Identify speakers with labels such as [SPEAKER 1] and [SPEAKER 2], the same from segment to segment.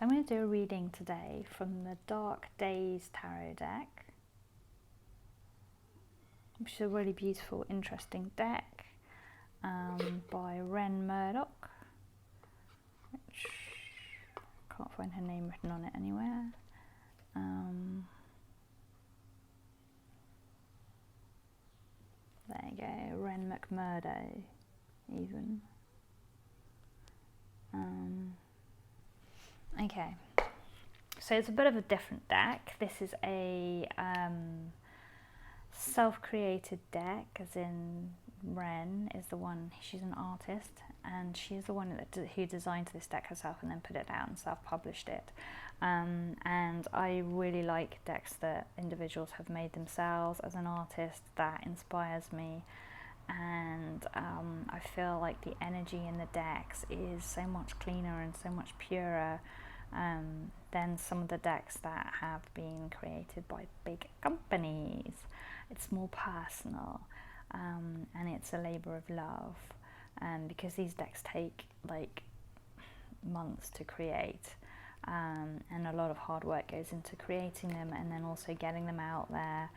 [SPEAKER 1] I'm going to do a reading today from the Dark Days Tarot deck, which is a really beautiful, interesting deck by Ren Murdoch, which I can't find her name written on it anywhere. There you go, Ren McMurdo, even. Okay, so it's a bit of a different deck. This is a self-created deck, as in Ren is the one, she's an artist, and she's the one who designed this deck herself and then put it out and self-published it. And I really like decks that individuals have made themselves. As an artist, that inspires me. And I feel like the energy in the decks is so much cleaner and so much purer than some of the decks that have been created by big companies. It's more personal, and it's a labour of love, because these decks take like months to create, and a lot of hard work goes into creating them and then also getting them out there.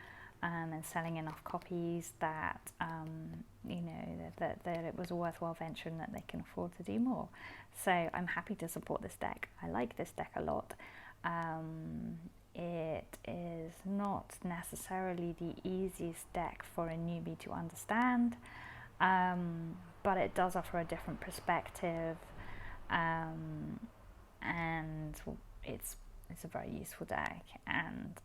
[SPEAKER 1] And selling enough copies that that it was a worthwhile venture and that they can afford to do more. So I'm happy to support this deck. I like this deck a lot. It is not necessarily the easiest deck for a newbie to understand, but it does offer a different perspective, and it's a very useful deck. And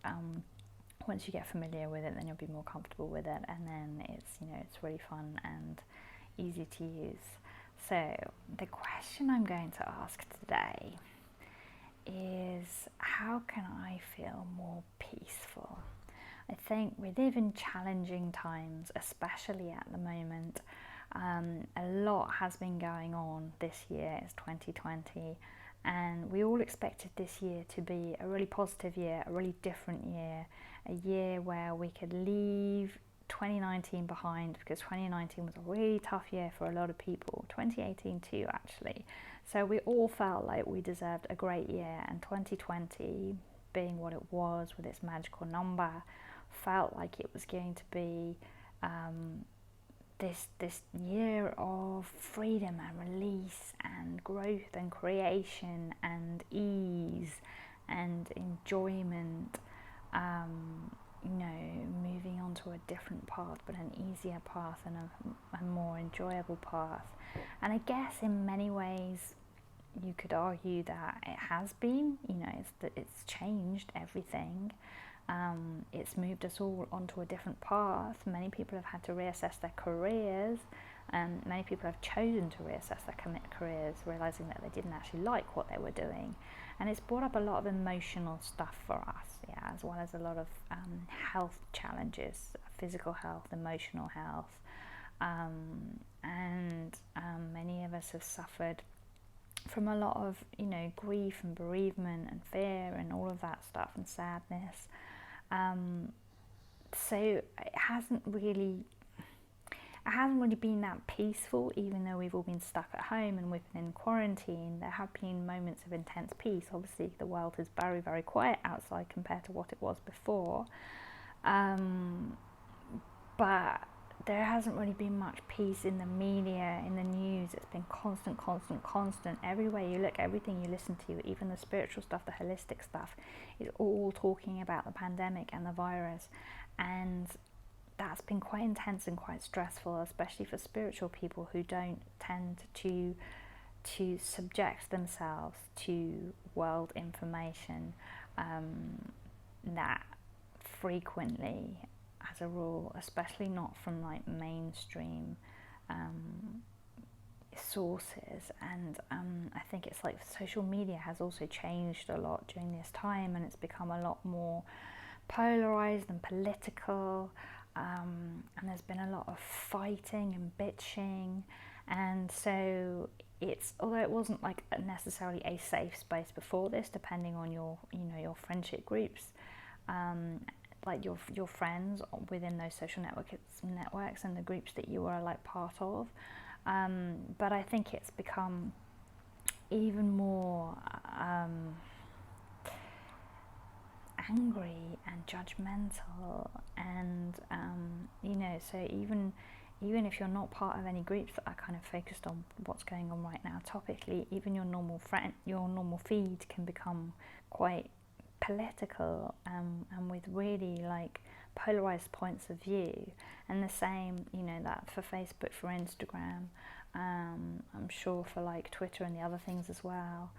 [SPEAKER 1] once you get familiar with it, then you'll be more comfortable with it, and then it's really fun and easy to use. So the question I'm going to ask today is, how can I feel more peaceful? I think we live in challenging times, especially at the moment. A lot has been going on this year. It's 2020, and we all expected this year to be a really positive year, a really different year, a year where we could leave 2019 behind, because 2019 was a really tough year for a lot of people, 2018 too actually. So we all felt like we deserved a great year, and 2020, being what it was with its magical number, felt like it was going to be this year of freedom and release and growth and creation and ease and enjoyment, moving on to a different path, but an easier path and a more enjoyable path. And I guess in many ways you could argue that it has been, it's changed everything. It's moved us all onto a different path. Many people have had to reassess their careers, and many people have chosen to reassess their careers, realizing that they didn't actually like what they were doing. And it's brought up a lot of emotional stuff for us, as well as a lot of health challenges, physical health, emotional health, and many of us have suffered from a lot of grief and bereavement and fear and all of that stuff, and sadness. So it hasn't really been that peaceful, even though we've all been stuck at home and we've been in quarantine. There have been moments of intense peace. Obviously the world is very, very quiet outside compared to what it was before, but there hasn't really been much peace in the media, in the news. It's been constant. Everywhere you look, everything you listen to, even the spiritual stuff, the holistic stuff, is all talking about the pandemic and the virus. And that's been quite intense and quite stressful, especially for spiritual people who don't tend to subject themselves to world information that frequently, as a rule, especially not from like mainstream sources. And I think it's like social media has also changed a lot during this time, and it's become a lot more polarized and political, and there's been a lot of fighting and bitching. And so although it wasn't like necessarily a safe space before this, depending on your friendship groups, like your friends within those social networks and the groups that you are like part of, but I think it's become even more angry and judgmental, and you know, so even if you're not part of any groups that are kind of focused on what's going on right now topically, even your normal feed can become quite political, and with really like polarized points of view. And the same, you know, that for Facebook, for Instagram, I'm sure for like Twitter and the other things as well.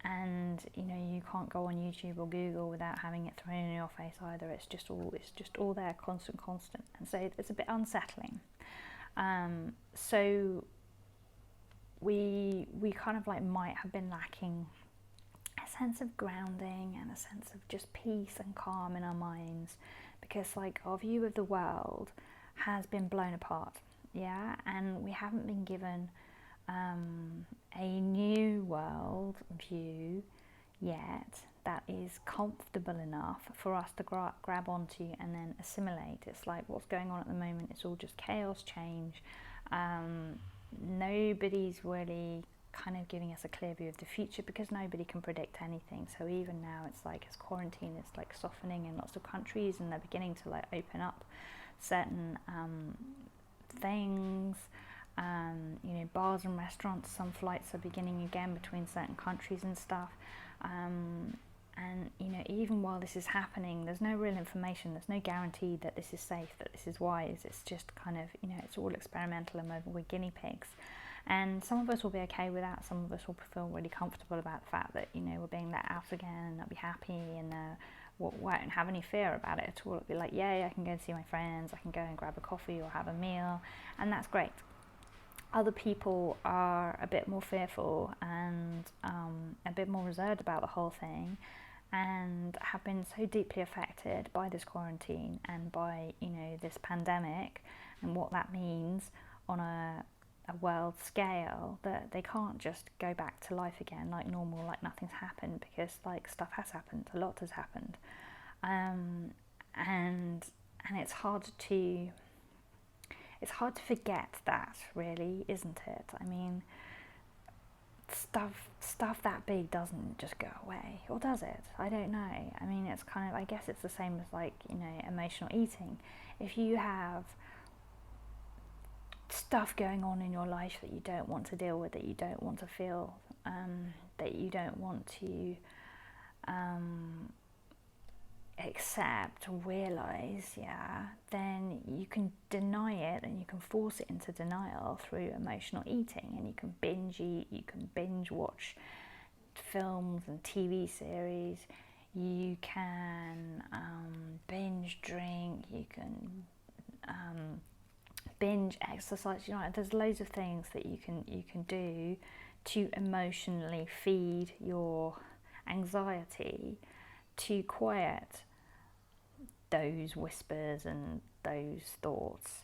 [SPEAKER 1] And you know, you can't go on YouTube or Google without having it thrown in your face either. It's just all there, constant, and so it's a bit unsettling. So we kind of like might have been lacking a sense of grounding and a sense of just peace and calm in our minds, because like our view of the world has been blown apart, yeah, and we haven't been given a new world view yet that is comfortable enough for us to grab onto and then assimilate. It's like what's going on at the moment, it's all just chaos, change. Nobody's really kind of giving us a clear view of the future, because nobody can predict anything. So even now, it's like as quarantine is like softening in lots of countries, and they're beginning to like open up certain things. You know, bars and restaurants, some flights are beginning again between certain countries and stuff. And you know, even while this is happening, there's no real information, there's no guarantee that this is safe, that this is wise. It's just kind of, you know, it's all experimental, and we're guinea pigs. And some of us will be okay with that, some of us will feel really comfortable about the fact that, you know, we're being let out again, and they'll be happy, and won't have any fear about it at all. It'll be like, yay, I can go and see my friends, I can go and grab a coffee or have a meal, and that's great. Other people are a bit more fearful and a bit more reserved about the whole thing, and have been so deeply affected by this quarantine and by, you know, this pandemic and what that means on a world scale, that they can't just go back to life again like normal, like nothing's happened, because like stuff has happened, a lot has happened, and it's hard to forget that, really, isn't it? I mean, stuff that big doesn't just go away, or does it? I don't know. I mean, it's kind of, I guess it's the same as like, you know, emotional eating. If you have stuff going on in your life that you don't want to deal with, that you don't want to feel, that you don't want to accept or realize, yeah, then you can deny it, and you can force it into denial through emotional eating, and you can binge eat, you can binge watch films and TV series, you can binge drink, you can binge exercise. You know, there's loads of things that you can do to emotionally feed your anxiety, to quiet those whispers and those thoughts.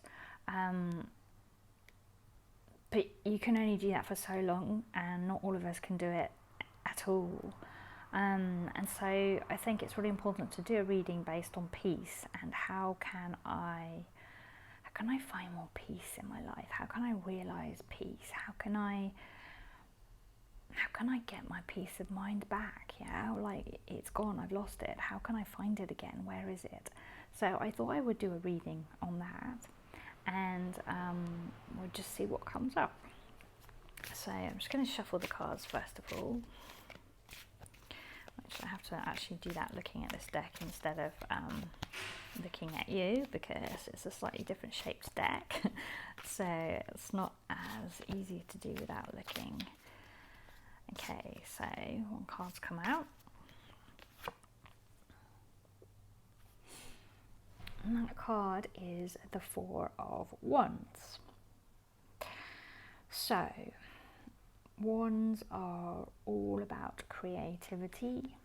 [SPEAKER 1] But you can only do that for so long, and not all of us can do it at all. And so I think it's really important to do a reading based on peace, and how can I find more peace in my life? How can I realize peace? How can I get my peace of mind back? Yeah, like it's gone, I've lost it. How can I find it again? Where is it? So I thought I would do a reading on that, and we'll just see what comes up. So I'm just going to shuffle the cards first of all. Which I have to actually do that looking at this deck instead of looking at you, because it's a slightly different shaped deck. So it's not as easy to do without looking. Okay, so one card's come out. And that card is the Four of Wands. So, Wands are all about creativity,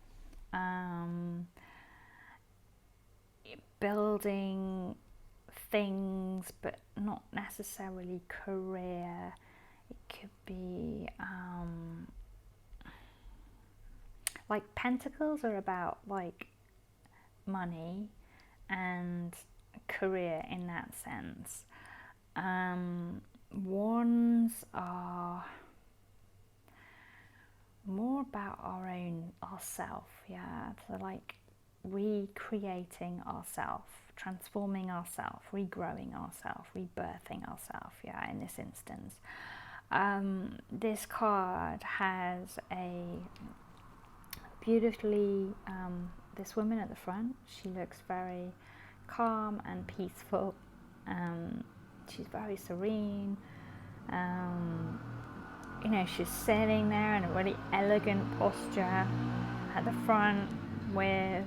[SPEAKER 1] building things, but not necessarily career. It could be like Pentacles are about like money and career in that sense. Wands are more about ourself, yeah. So like recreating ourself, transforming ourself, regrowing ourself, rebirthing ourself, yeah, in this instance. This card has a beautifully, this woman at the front, she looks very calm and peaceful. She's very serene. You know, she's sitting there in a really elegant posture at the front with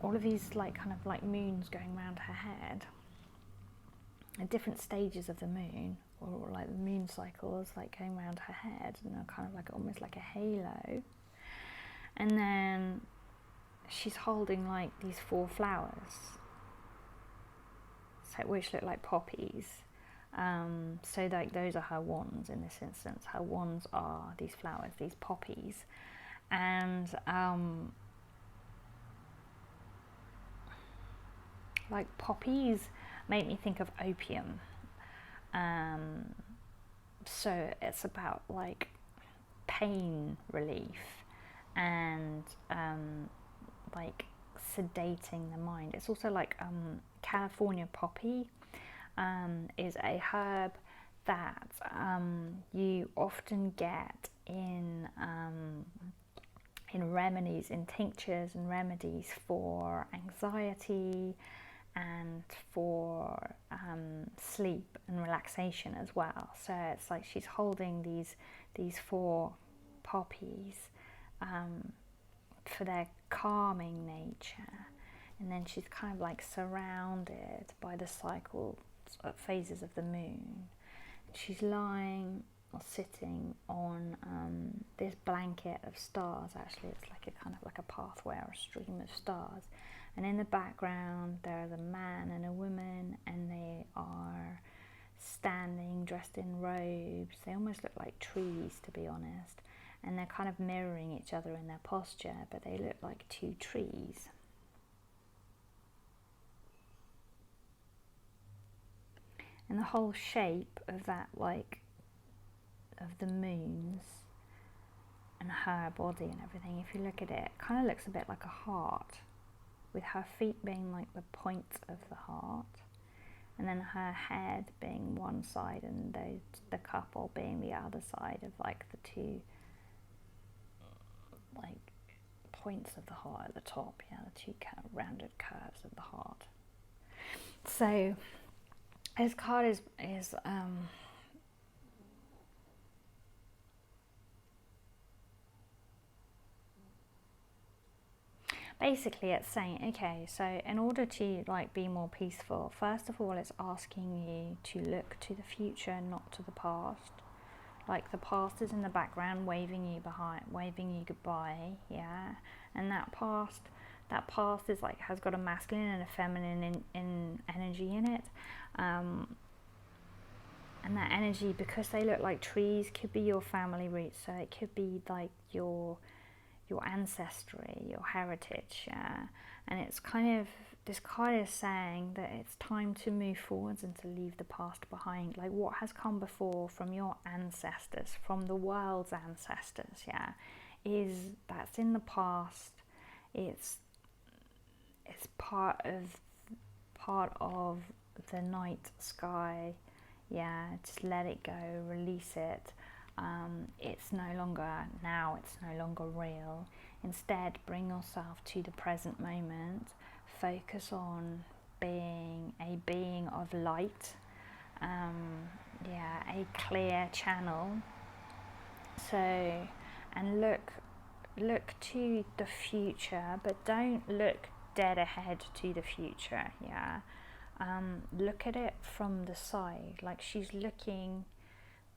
[SPEAKER 1] all of these like kind of like moons going around her head at different stages of the moon, or like the moon cycles like going around her head, and they're kind of like almost like a halo. And then she's holding like these 4 flowers, so which look like poppies. So like those are her wands in this instance. Her wands are these flowers, these poppies, and like poppies make me think of opium. So it's about like pain relief and like sedating the mind. It's also like California poppy is a herb that you often get in remedies, in tinctures and remedies for anxiety and for sleep and relaxation as well. So it's like she's holding these 4 poppies for their calming nature, and then she's kind of like surrounded by the cycle phases of the moon. She's lying or sitting on this blanket of stars. Actually, it's like a kind of like a pathway or a stream of stars, and in the background there's a man and a woman, and they are standing dressed in robes. They almost look like trees, to be honest, and they're kind of mirroring each other in their posture, but they look like 2 trees. And the whole shape of that, like, of the moons and her body and everything, if you look at it, it kind of looks a bit like a heart, with her feet being like the points of the heart, and then her head being one side and the couple being the other side of like the 2 like points of the heart at the top, yeah, the 2 kind of rounded curves of the heart. So this card is basically it's saying, okay, so in order to like be more peaceful, first of all it's asking you to look to the future, not to the past. Like the past is in the background, waving you goodbye, yeah. And that past is like has got a masculine and a feminine in energy in it. And that energy, because they look like trees, could be your family roots. So it could be like your ancestry, your heritage, yeah. And it's kind of, this card is saying that it's time to move forwards and to leave the past behind. Like what has come before from your ancestors, from the world's ancestors, yeah, that's in the past. It's part of the night sky, yeah. Just let it go, release it. It's no longer now, it's no longer real. Instead, bring yourself to the present moment. Focus on being a being of light, a clear channel. So, and look to the future, but don't look dead ahead to the future, yeah. Look at it from the side, like she's looking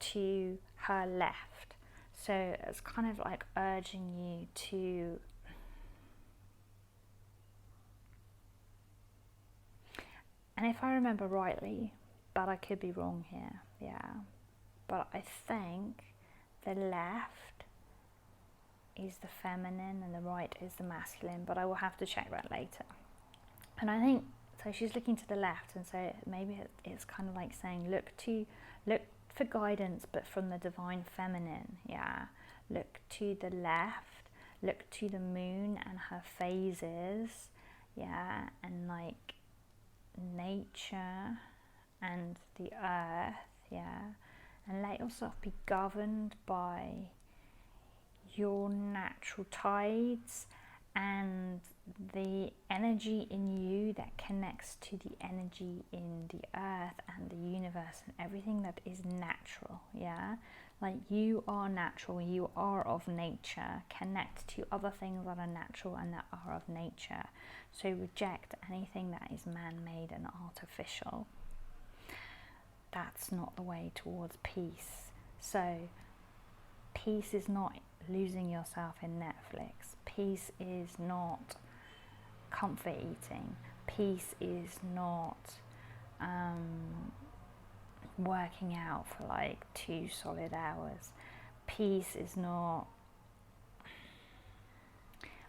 [SPEAKER 1] to her left. So it's kind of like urging you to and if I remember rightly, but I could be wrong here, yeah, but I think the left is the feminine and the right is the masculine, but I will have to check that later. And I think, so she's looking to the left, and so maybe it's kind of like saying look for guidance, but from the divine feminine, yeah. look to the left, look to the moon and her phases, yeah, and like nature and the earth, yeah, and let yourself be governed by your natural tides and the energy in you that connects to the energy in the earth and the universe and everything that is natural, yeah? Like you are natural, you are of nature. Connect to other things that are natural and that are of nature. So reject anything that is man-made and artificial. That's not the way towards peace. So peace is not losing yourself in Netflix. Peace is not comfort eating. Peace is not working out for like 2 solid hours. Peace is not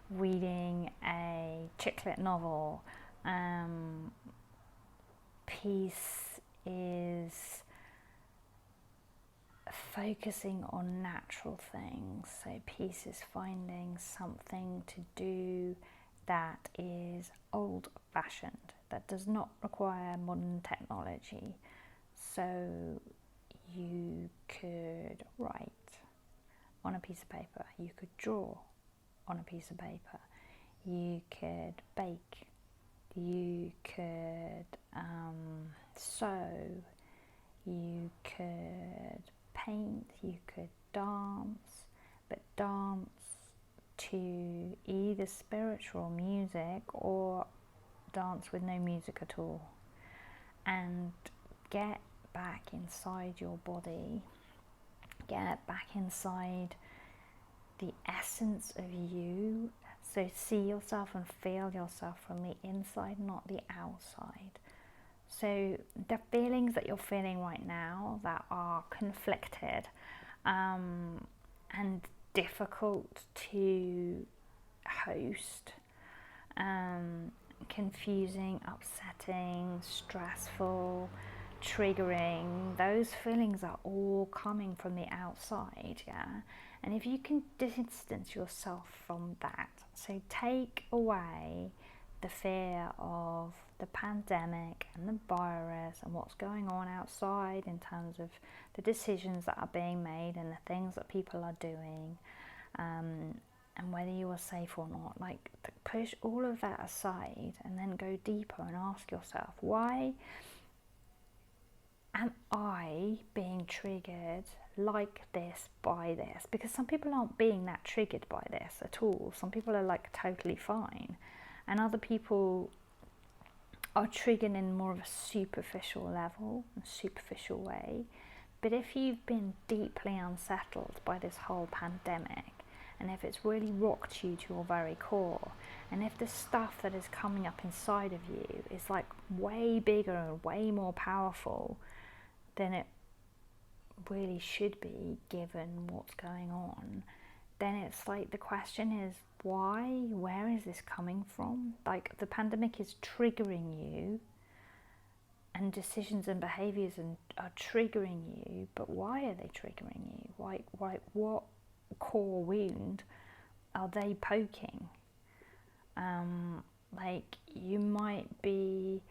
[SPEAKER 1] reading a chick lit novel. Peace is focusing on natural things. So peace is finding something to do that is old-fashioned, that does not require modern technology. So you could write on a piece of paper, you could draw on a piece of paper, you could bake, you could sew, you could paint, you could dance, but dance to either spiritual music or dance with no music at all, and get back inside your body, get back inside the essence of you. So see yourself and feel yourself from the inside, not the outside. So the feelings that you're feeling right now that are conflicted and difficult to host, confusing, upsetting, stressful, triggering, those feelings are all coming from the outside, yeah? And if you can distance yourself from that, so take away the fear of the pandemic and the virus and what's going on outside in terms of the decisions that are being made and the things that people are doing, and whether you are safe or not, like push all of that aside and then go deeper and ask yourself, why am I being triggered like this by this? Because some people aren't being that triggered by this at all. Some people are like totally fine, and other people are triggered in more of a superficial level, a superficial way. But if you've been deeply unsettled by this whole pandemic, and if it's really rocked you to your very core, and if the stuff that is coming up inside of you is like way bigger and way more powerful than it really should be given what's going on, then it's like the question is, why? Where is this coming from? Like the pandemic is triggering you, and decisions and behaviours are triggering you, but why are they triggering you? Why what core wound are they poking? Like you might be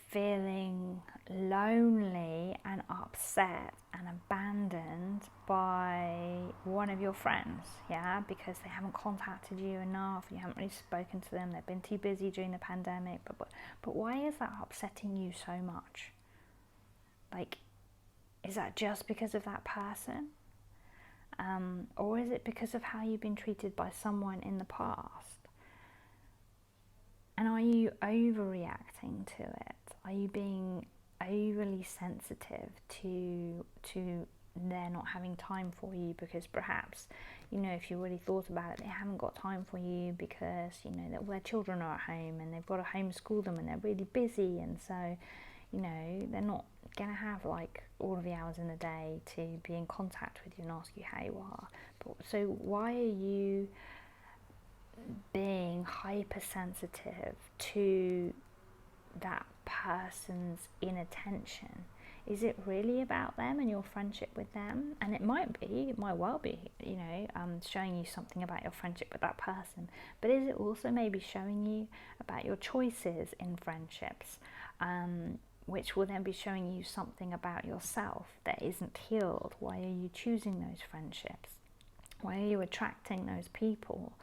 [SPEAKER 1] feeling lonely and upset and abandoned by one of your friends, yeah, because they haven't contacted you enough, you haven't really spoken to them, they've been too busy during the pandemic, but why is that upsetting you so much? Like, is that just because of that person? Or is it because of how you've been treated by someone in the past? And are you overreacting to it? Are you being overly sensitive to they're not having time for you because perhaps, you know, if you really thought about it, they haven't got time for you because, you know, their children are at home and they've got to homeschool them and they're really busy, and so, you know, they're not going to have like all of the hours in the day to be in contact with you and ask you how you are. But, so why are you being hypersensitive to that person's inattention? Is it really about them and your friendship with them? And it might well be, showing you something about your friendship with that person. But is it also maybe showing you about your choices in friendships, which will then be showing you something about yourself that isn't healed? Why are you choosing those friendships? Why are you attracting those people?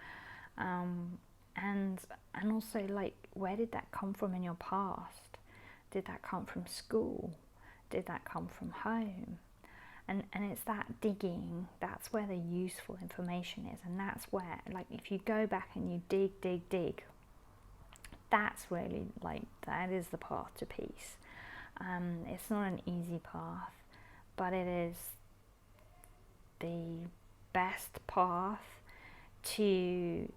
[SPEAKER 1] And also, like, where did that come from in your past? Did that come from school? Did that come from home? And it's that digging, that's where the useful information is. And that's where, like, if you go back and you dig, that's really, like, that is the path to peace. It's not an easy path, but it is the best path to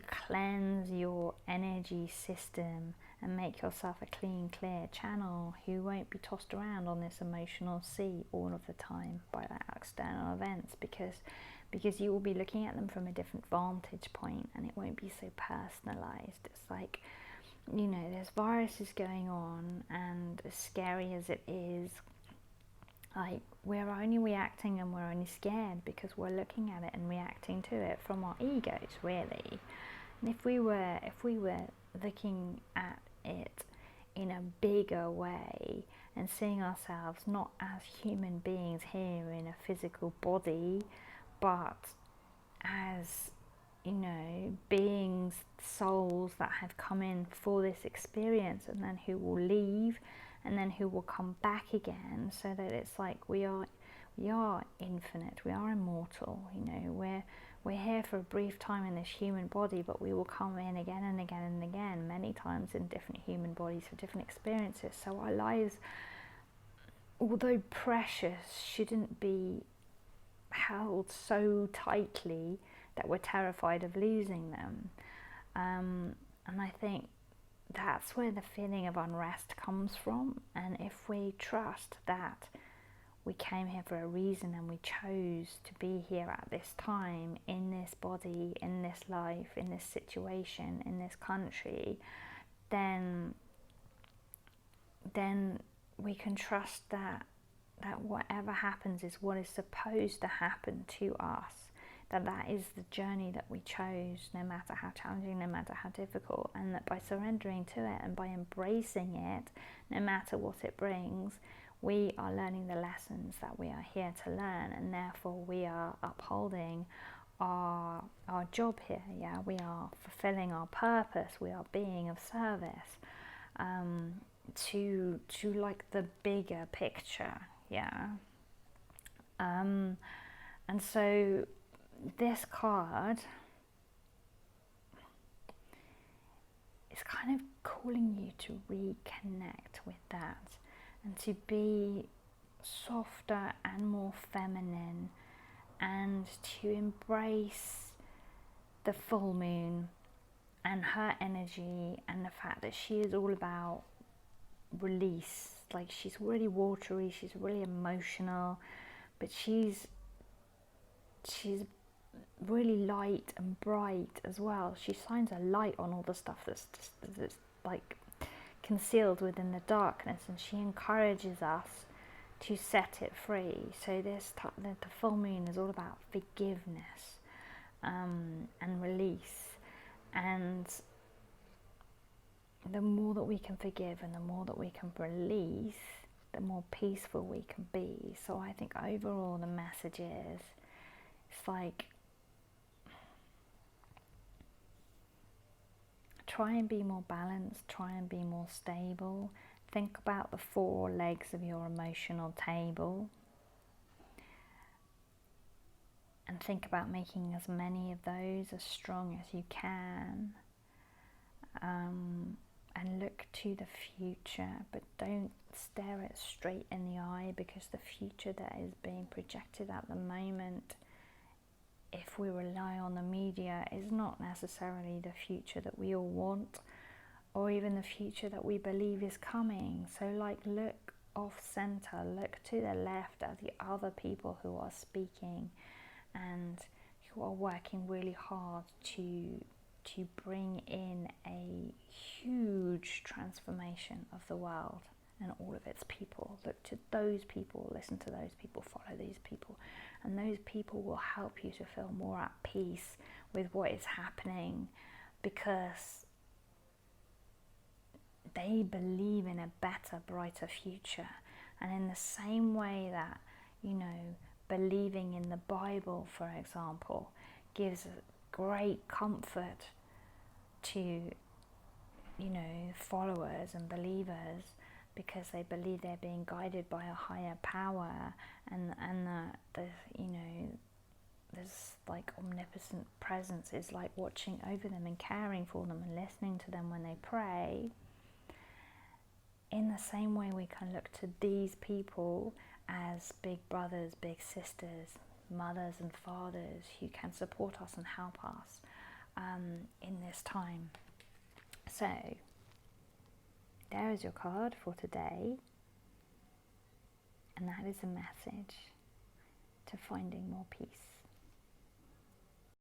[SPEAKER 1] cleanse your energy system and make yourself a clean, clear channel who won't be tossed around on this emotional sea all of the time by that external events, because you will be looking at them from a different vantage point, and it won't be so personalized. It's like, there's viruses going on, and as scary as it is, like, we're only reacting and we're only scared because we're looking at it and reacting to it from our egos, really. And if we were looking at it in a bigger way and seeing ourselves not as human beings here in a physical body, but as, beings, souls that have come in for this experience and then who will leave and then who will come back again, so that it's like we are infinite, we are immortal, we're here for a brief time in this human body, but we will come in again and again and again, many times in different human bodies for different experiences. So our lives, although precious, shouldn't be held so tightly that we're terrified of losing them. And I think that's where the feeling of unrest comes from. And if we trust that we came here for a reason and we chose to be here at this time, in this body, in this life, in this situation, in this country, then we can trust that whatever happens is what is supposed to happen to us, that is the journey that we chose, no matter how challenging, no matter how difficult, and that by surrendering to it and by embracing it, no matter what it brings, we are learning the lessons that we are here to learn, and therefore we are upholding our job here. We are fulfilling our purpose, we are being of service to like the bigger picture. And so this card is kind of calling you to reconnect with that and to be softer and more feminine, and to embrace the full moon and her energy and the fact that she is all about release. Like, she's really watery, she's really emotional, but she's really light and bright as well. She shines a light on all the stuff that's like concealed within the darkness, and she encourages us to set it free. So the full moon is all about forgiveness and release, and the more that we can forgive and the more that we can release, the more peaceful we can be. So I think overall the message is, it's like, try and be more balanced, try and be more stable. Think about the 4 legs of your emotional table, and think about making as many of those as strong as you can. And look to the future, but don't stare it straight in the eye, because the future that is being projected at the moment, if we rely on the media, is not necessarily the future that we all want, or even the future that we believe is coming. So, like, look off center, look to the left at the other people who are speaking and who are working really hard to bring in a huge transformation of the world and all of its people. Look to those people, listen to those people, follow these people, and those people will help you to feel more at peace with what is happening, because they believe in a better, brighter future. And in the same way that, you know, believing in the Bible, for example, gives great comfort to, you know, followers and believers, because they believe they're being guided by a higher power, and the you know, this like omnipotent presence is like watching over them and caring for them and listening to them when they pray. In the same way, we can look to these people as big brothers, big sisters, mothers and fathers who can support us and help us in this time. So there is your card for today, and that is a message to finding more peace.